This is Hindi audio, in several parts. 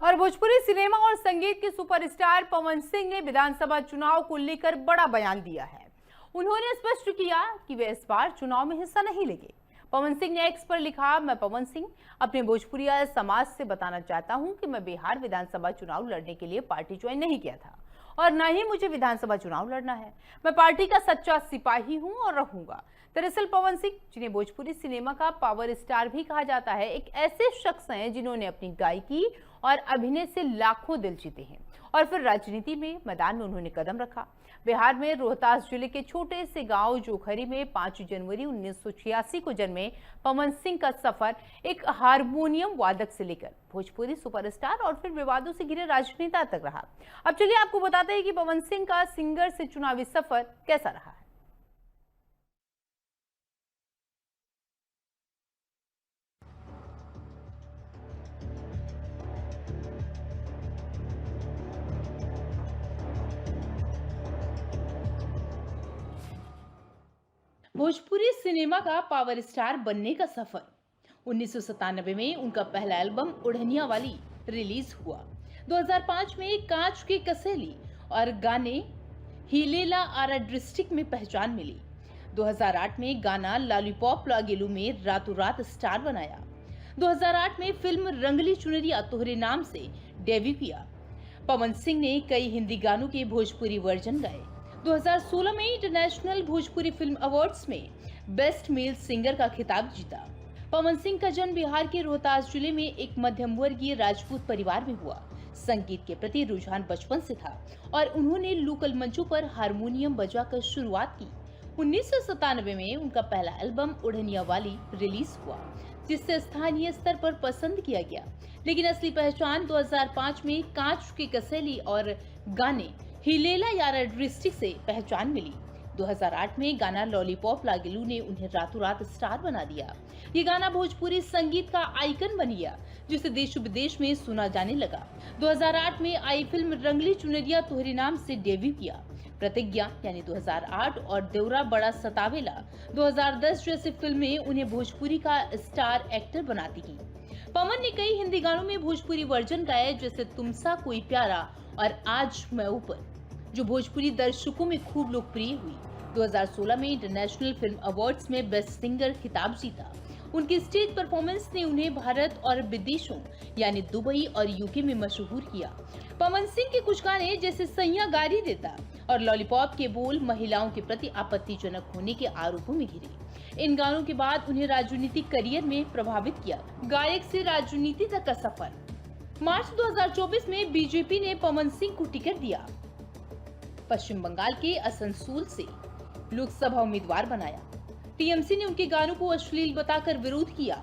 और भोजपुरी सिनेमा और संगीत के सुपरस्टार पवन सिंह ने विधानसभा चुनाव को लेकर बड़ा बयान दिया है। उन्होंने स्पष्ट किया कि वे इस बार चुनाव में हिस्सा नहीं लेंगे। पवन सिंह ने एक्स पर लिखा, मैं पवन सिंह अपने भोजपुरिया समाज से बताना चाहता हूं कि मैं बिहार विधानसभा चुनाव लड़ने के लिए पार्टी ज्वाइन नहीं किया था और न ही मुझे विधानसभा चुनाव लड़ना है। मैं पार्टी का सच्चा सिपाही हूं और रहूंगा। दरअसल पवन सिंह, जिन्हें भोजपुरी सिनेमा का पावर स्टार भी कहा जाता है, एक ऐसे शख्स हैं जिन्होंने अपनी गायकी और अभिनय से लाखों दिल जीते हैं और फिर राजनीति में मैदान में उन्होंने कदम रखा। बिहार में रोहतास जिले के छोटे से गांव जोखरी में 5 जनवरी 1986 को जन्मे पवन सिंह का सफर एक हारमोनियम वादक से लेकर भोजपुरी सुपरस्टार और फिर विवादों से घिरे राजनेता तक रहा। अब चलिए आपको बताते हैं कि पवन सिंह का सिंगर से चुनावी सफर कैसा रहा है। भोजपुरी सिनेमा का पावर स्टार बनने का सफर। 1997 में उनका पहला एल्बम ओढ़निया वाली रिलीज हुआ। 2005 में कांच की कसेली और गाने हिलेला आरा डिस्ट्रिक्ट में पहचान मिली। 2008 में गाना लॉलीपॉप लागेलू में रातों रात स्टार बनाया। 2008 में फिल्म रंगली चुनरिया तोहरे नाम से डेब्यू किया। पवन सिंह ने कई हिंदी गानों के भोजपुरी वर्जन गाए। 2016 में इंटरनेशनल भोजपुरी फिल्म अवार्ड्स में बेस्ट मेल सिंगर का खिताब जीता। पवन सिंह का जन्म बिहार के रोहतास जिले में एक मध्यम वर्गीय राजपूत परिवार में हुआ। संगीत के प्रति रुझान बचपन से था और उन्होंने लोकल मंचों पर हारमोनियम बजाकर शुरुआत की। 1997 में उनका पहला एल्बम ओढ़निया वाली रिलीज हुआ, जिससे स्थानीय स्तर पर पसंद किया गया। लेकिन असली पहचान 2005 में कांच की कसेली और गाने हिलेला यारा डिस्ट्रिक्ट से पहचान मिली। 2008 में गाना लॉलीपॉप लागेलू ने उन्हें रातों रात स्टार बना दिया। ये गाना भोजपुरी संगीत का आइकन बन गया, जिसे देश विदेश में सुना जाने लगा। 2008 में आई फिल्म रंगली चुनरिया तोहरे नाम से डेब्यू किया। प्रतिज्ञा यानी 2008 और देवरा बड़ा सतावेला 2010 जैसी फिल्में उन्हें भोजपुरी का स्टार एक्टर बनाती की। पवन ने कई हिंदी गानों में भोजपुरी वर्जन गाए, जैसे तुमसा कोई प्यारा और आज मैं ऊपर, जो भोजपुरी दर्शकों में खूब लोकप्रिय हुई। 2016 में इंटरनेशनल फिल्म अवार्ड्स में बेस्ट सिंगर खिताब जीता। उनकी स्टेज परफॉर्मेंस ने उन्हें भारत और विदेशों यानी दुबई और यूके में मशहूर किया। पवन सिंह के कुछ गाने जैसे सैया गारी देता और लॉलीपॉप के बोल महिलाओं के प्रति आपत्तिजनक होने के आरोपों में घिरे। इन गानों के बाद उन्हें राजनीतिक करियर में प्रभावित किया। गायक से राजनीति तक का सफर। मार्च 2024 में बीजेपी ने पवन सिंह को टिकट दिया। पश्चिम बंगाल के असनसोल से लोकसभा उम्मीदवार बनाया। टीएमसी ने उनके गानों को अश्लील बताकर विरोध किया।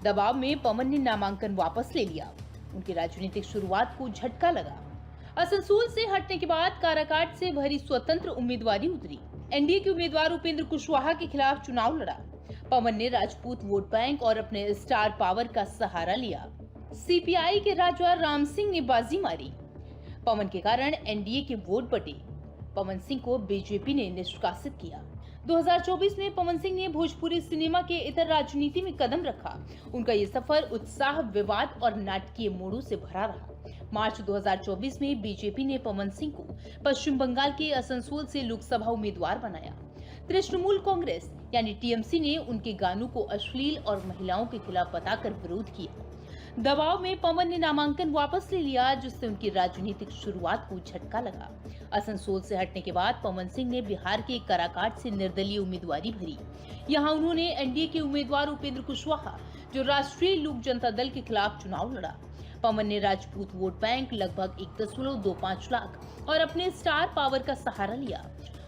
दबाव में पवन ने नामांकन वापस ले लिया। उनकी राजनीतिक शुरुआत को झटका लगा। असनसोल से हटने के बाद काराकाट से भरी स्वतंत्र उम्मीदवारी उतरी। एनडीए के उम्मीदवार उपेंद्र कुशवाहा के खिलाफ चुनाव लड़ा। पवन ने राजपूत वोट बैंक और अपने स्टार पावर का सहारा लिया। सीपीआई के राजा राम सिंह ने बाजी मारी। पवन के कारण एनडीए के वोट बटे। पवन सिंह को बीजेपी ने निष्कासित किया। 2024 में पवन सिंह ने भोजपुरी सिनेमा के इतर राजनीति में कदम रखा। उनका ये सफर उत्साह, विवाद और नाटकीय मोड़ों से भरा रहा। मार्च 2024 में बीजेपी ने पवन सिंह को पश्चिम बंगाल के असनसोल से लोकसभा उम्मीदवार बनाया। तृणमूल कांग्रेस यानी टीएमसी ने उनके गानों को अश्लील और महिलाओं के खिलाफ बताकर विरोध किया। दबाव में पवन ने नामांकन वापस ले लिया, जिससे उनकी राजनीतिक शुरुआत को झटका लगा। असनसोल से हटने के बाद पवन सिंह ने बिहार के काराकाट से निर्दलीय उम्मीदवारी भरी। यहां उन्होंने एनडीए के उम्मीदवार उपेंद्र कुशवाहा, जो राष्ट्रीय लोक जनता दल के खिलाफ चुनाव लड़ा। पवन ने राजपूत वोट बैंक लगभग 1.25 लाख और अपने स्टार पावर का सहारा लिया।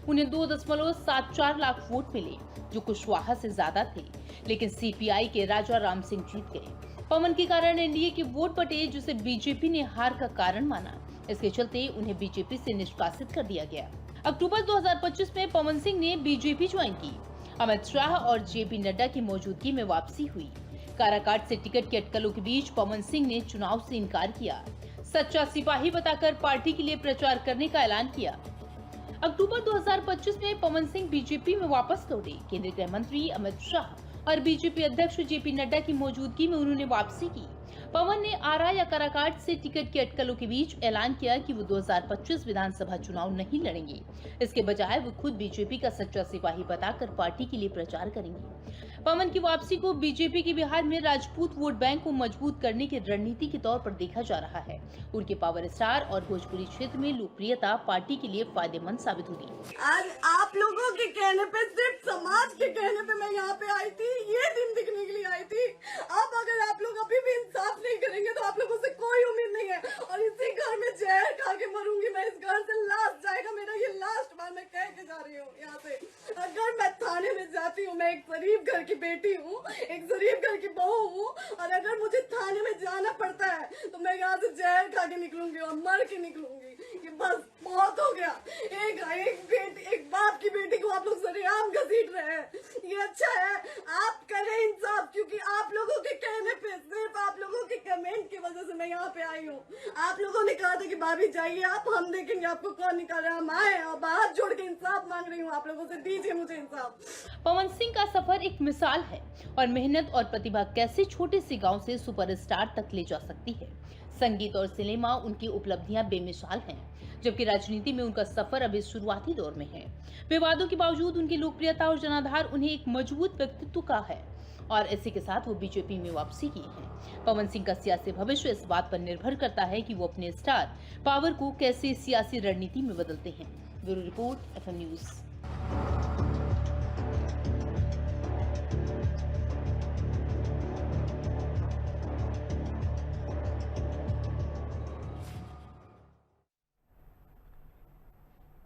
उन्हें 2.74 लाख वोट मिले, जो कुशवाहा से ज्यादा थे, लेकिन सीपीआई के राजा राम सिंह जीत गए। पवन के कारण एनडीए के वोट बटे, जिसे बीजेपी ने हार का कारण माना। इसके चलते उन्हें बीजेपी से निष्कासित कर दिया गया। अक्टूबर 2025 में पवन सिंह ने बीजेपी ज्वाइन की। अमित शाह और जेपी नड्डा की मौजूदगी में वापसी हुई। काराकाट से टिकट की अटकलों के बीच पवन सिंह ने चुनाव से इनकार किया। सच्चा सिपाही बताकर पार्टी के लिए प्रचार करने का ऐलान किया। अक्टूबर 2025 में पवन सिंह बीजेपी में वापस लौटे। केंद्रीय गृह मंत्री अमित शाह और बीजेपी अध्यक्ष जेपी नड्डा की मौजूदगी में उन्होंने वापसी की। पवन ने आरा या काराकाट से टिकट की अटकलों के बीच ऐलान किया कि वो 2025 विधानसभा चुनाव नहीं लड़ेंगे। इसके बजाय वो खुद बीजेपी का सच्चा सिपाही बताकर पार्टी के लिए प्रचार करेंगे। पवन की वापसी को बीजेपी के बिहार में राजपूत वोट बैंक को मजबूत करने की रणनीति के तौर पर देखा जा रहा है। उनके पावर स्टार और भोजपुरी क्षेत्र में लोकप्रियता पार्टी के लिए फायदेमंद साबित होगी। आज आप लोगों के कहने पे, सिर्फ समाज के कहने पे मैं यहाँ पे आई थी, ये दिन दिखने के लिए आई थी। अब अगर आप लोग अभी भी इंसाफ नहीं करेंगे तो आप लोगों से कोई उम्मीद नहीं है और इसी घर में जहर खा के मरूंगी मैं। इस घर से लास्ट जाएगा मेरा, ये लास्ट बार मैं कह के जा रही हूँ यहाँ से। अगर मैं थाने में जाती हूँ, मैं एक शरीफ घर की बेटी हूँ, एक शरीफ घर की बहू हूँ, और अगर मुझे थाने में जाना पड़ता है तो मैं यहाँ से जहर खा के निकलूंगी और मर के निकलूंगी। ये बस बहुत हो गया। एक बाप की बेटी को आप लोग सरेआम घसीट रहे हैं। ये अच्छा है, आप करें इंसाफ, क्योंकि आप लोगों के कहने पे, सिर्फ आप लोगों के कमेंट की वजह से मैं यहाँ पे आई हूँ। आप लोगों ने कहा था कि भाभी जाइए आप, हम देखेंगे आपको कौन निकाले। हम आए और हाथ जोड़ के इंसाफ मांग रही हूँ आप लोगों से, दीजिए मुझे इंसाफ। पवन सिंह का सफर एक मिसाल है और मेहनत और प्रतिभा कैसे छोटे से गांव से सुपरस्टार तक ले जा सकती है। संगीत और सिनेमा उनकी उपलब्धियां बेमिसाल हैं, जबकि राजनीति में उनका सफर अभी शुरुआती दौर में है। विवादों के बावजूद उनकी लोकप्रियता और जनाधार उन्हें एक मजबूत व्यक्तित्व का है और इसी के साथ वो बीजेपी में वापसी की है। पवन सिंह का सियासी भविष्य इस बात पर निर्भर करता है कि वो अपने स्टार पावर को कैसे सियासी रणनीति में बदलते हैं। Bureau report, FM news.